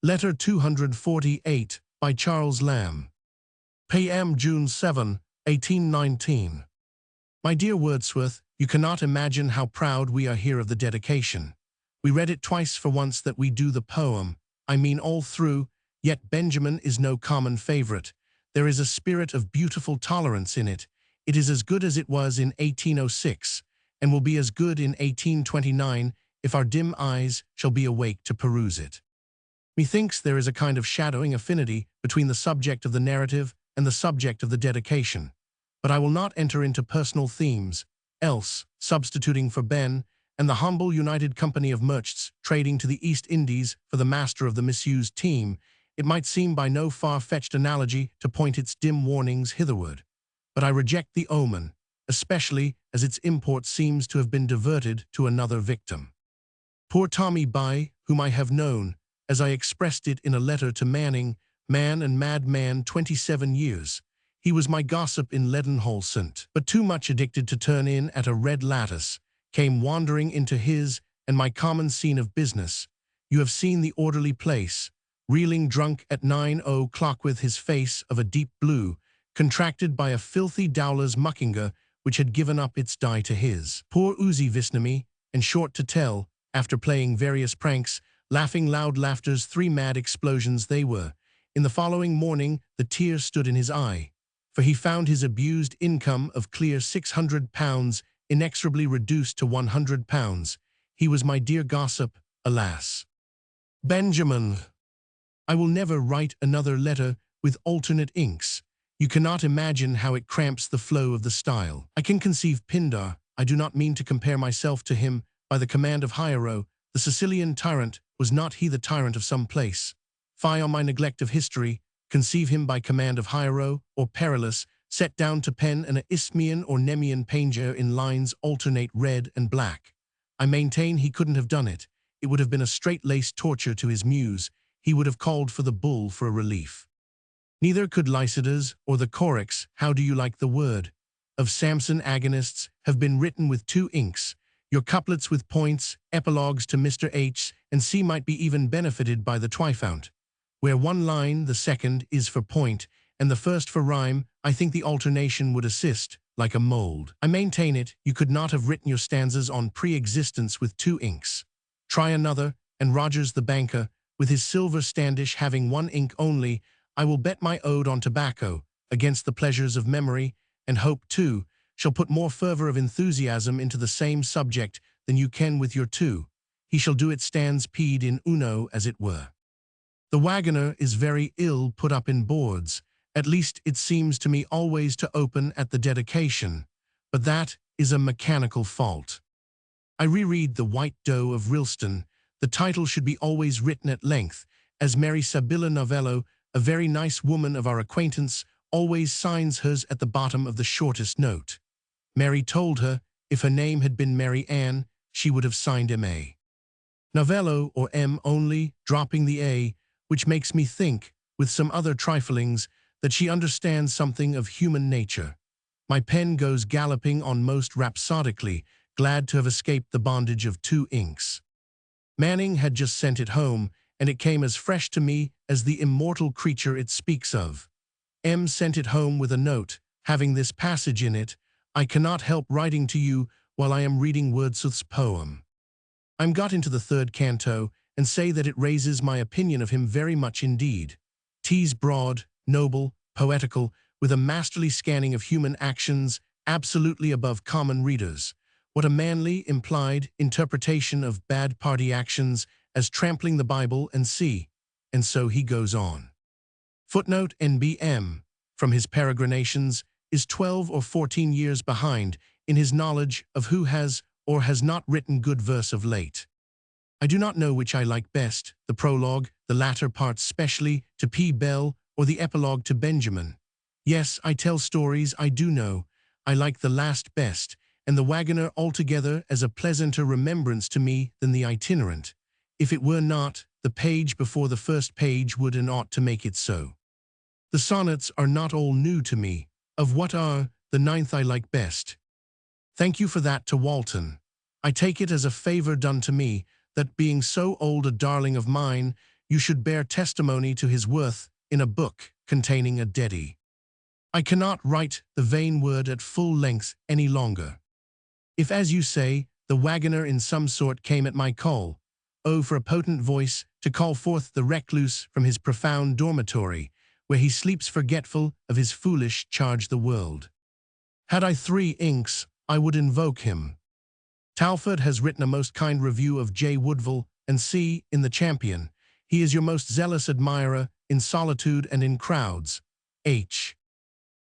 Letter 248 by Charles Lamb. P.M. June 7, 1819. My dear Wordsworth, you cannot imagine how proud we are here of the dedication. We read it twice for once that we do the poem, I mean all through, yet Benjamin is no common favorite. There is a spirit of beautiful tolerance in it. It is as good as it was in 1806, and will be as good in 1829 if our dim eyes shall be awake to peruse it. Methinks there is a kind of shadowing affinity between the subject of the narrative and the subject of the dedication. But I will not enter into personal themes, else, substituting for Ben, and the humble United Company of Merchants trading to the East Indies for the master of the misused team, it might seem by no far-fetched analogy to point its dim warnings hitherward. But I reject the omen, especially as its import seems to have been diverted to another victim. Poor Tommy By, whom I have known, as I expressed it in a letter to Manning, man and madman 27 years. He was my gossip in Leadenhall St. But too much addicted to turn in at a red lattice, came wandering into his and my common scene of business. You have seen the orderly place, reeling drunk at 9 o'clock with his face of a deep blue, contracted by a filthy Dowler's muckinger which had given up its dye to his. Poor Oozy Visnemy, and short to tell, after playing various pranks, laughing loud laughters, 3 mad explosions they were. In the following morning the tear stood in his eye, for he found his abused income of clear £600 inexorably reduced to £100. He was my dear gossip, alas. Benjamin. I will never write another letter with alternate inks. You cannot imagine how it cramps the flow of the style. I can conceive Pindar, I do not mean to compare myself to him, by the command of Hiero, the Sicilian tyrant, was not he the tyrant of some place? Fie on my neglect of history, conceive him by command of Hiero, or Perillus, set down to pen an Isthmian or Nemean panger in lines alternate red and black. I maintain he couldn't have done it. It would have been a straight-laced torture to his muse. He would have called for the bull for a relief. Neither could Lycidas or the quirks, how do you like the word, of Samson agonists have been written with 2 inks. Your couplets with points, epilogues to Mr. H and C might be even benefited by the trifount. Where one line, the second, is for point, and the first for rhyme, I think the alternation would assist, like a mold. I maintain it, you could not have written your stanzas on pre-existence with 2 inks. Try another, and Rogers the banker, with his silver standish having 1 ink only, I will bet my ode on tobacco, against the pleasures of memory, and hope, too, shall put more fervor of enthusiasm into the same subject than you can with your 2. He shall do it stands peed in uno, as it were. The wagoner is very ill put up in boards, at least it seems to me always to open at the dedication, but that is a mechanical fault. I reread The White Doe of Rilston. The title should be always written at length, as Mary Sabilla Novello, a very nice woman of our acquaintance, always signs hers at the bottom of the shortest note. Mary told her, if her name had been Mary Ann, she would have signed M.A. Novello, or M only, dropping the A, which makes me think, with some other triflings, that she understands something of human nature. My pen goes galloping on most rhapsodically, glad to have escaped the bondage of 2 inks. Manning had just sent it home, and it came as fresh to me as the immortal creature it speaks of. M sent it home with a note, having this passage in it, I cannot help writing to you while I am reading Wordsworth's poem. I'm got into the 3rd canto, and say that it raises my opinion of him very much indeed. 'Tis broad, noble, poetical, with a masterly scanning of human actions, absolutely above common readers. What a manly, implied interpretation of bad party actions as trampling the Bible and see. And so he goes on. Footnote NBM, from his peregrinations, is 12 or 14 years behind in his knowledge of who has or has not written good verse of late. I do not know which I like best, the prologue, the latter part specially, to P. Bell, or the epilogue to Benjamin. Yes, I tell stories, I do know. I like the last best, and the wagoner altogether as a pleasanter remembrance to me than the itinerant. If it were not, the page before the first page would and ought to make it so. The sonnets are not all new to me. Of what are, the 9th I like best. Thank you for that to Walton. I take it as a favor done to me, that being so old a darling of mine, you should bear testimony to his worth in a book containing a deity. I cannot write the vain word at full length any longer. If, as you say, the wagoner in some sort came at my call, oh, for a potent voice to call forth the recluse from his profound dormitory, where he sleeps forgetful of his foolish charge the world. Had I 3 inks, I would invoke him. Talfourd has written a most kind review of J. Woodville, and see, in The Champion, he is your most zealous admirer in solitude and in crowds. H.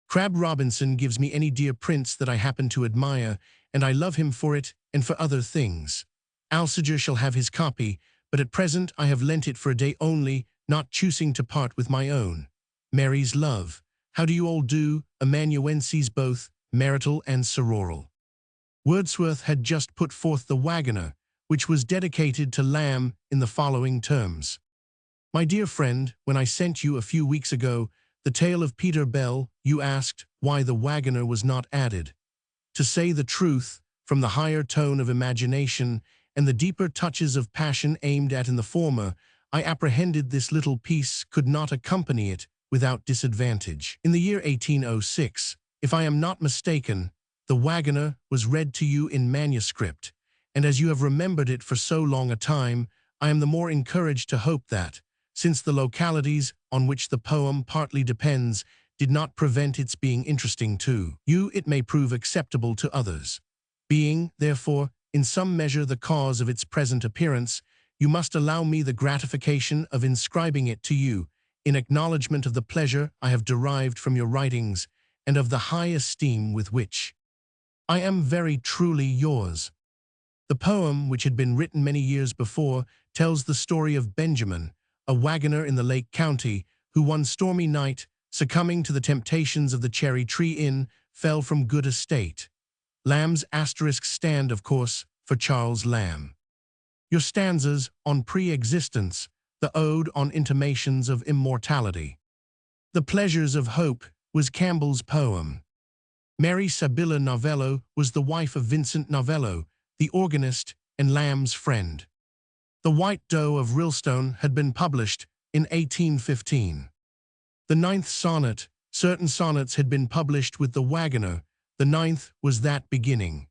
Crabbe Robinson gives me any dear prince that I happen to admire, and I love him for it and for other things. Alsager shall have his copy, but at present I have lent it for a day only, not choosing to part with my own. Mary's Love. How do you all do, amanuenses both, marital and sororal? Wordsworth had just put forth The Wagoner, which was dedicated to Lamb in the following terms. My dear friend, when I sent you a few weeks ago the tale of Peter Bell, you asked why The Wagoner was not added. To say the truth, from the higher tone of imagination and the deeper touches of passion aimed at in the former, I apprehended this little piece could not accompany it without disadvantage. In the year 1806, if I am not mistaken, The Wagoner was read to you in manuscript, and as you have remembered it for so long a time, I am the more encouraged to hope that, since the localities on which the poem partly depends did not prevent its being interesting to you, it may prove acceptable to others. Being, therefore, in some measure the cause of its present appearance, you must allow me the gratification of inscribing it to you, in acknowledgment of the pleasure I have derived from your writings, and of the high esteem with which I am very truly yours. The poem, which had been written many years before, tells the story of Benjamin, a wagoner in the Lake County, who one stormy night, succumbing to the temptations of the Cherry Tree Inn, fell from good estate. Lamb's asterisk stand, of course, for Charles Lamb. Your stanzas on pre-existence, the ode on intimations of immortality. The Pleasures of Hope was Campbell's poem. Mary Sabilla Novello was the wife of Vincent Novello, the organist and Lamb's friend. The White Doe of Rylstone had been published in 1815. The 9th sonnet, certain sonnets had been published with The Wagoner, the 9th was that beginning.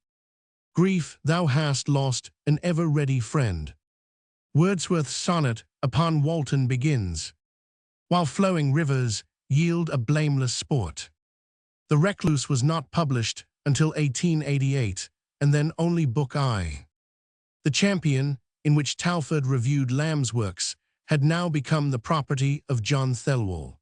Grief, thou hast lost an ever-ready friend. Wordsworth's sonnet upon Walton begins, while flowing rivers yield a blameless sport. The Recluse was not published until 1888, and then only Book I. The Champion, in which Talfourd reviewed Lamb's works, had now become the property of John Thelwall.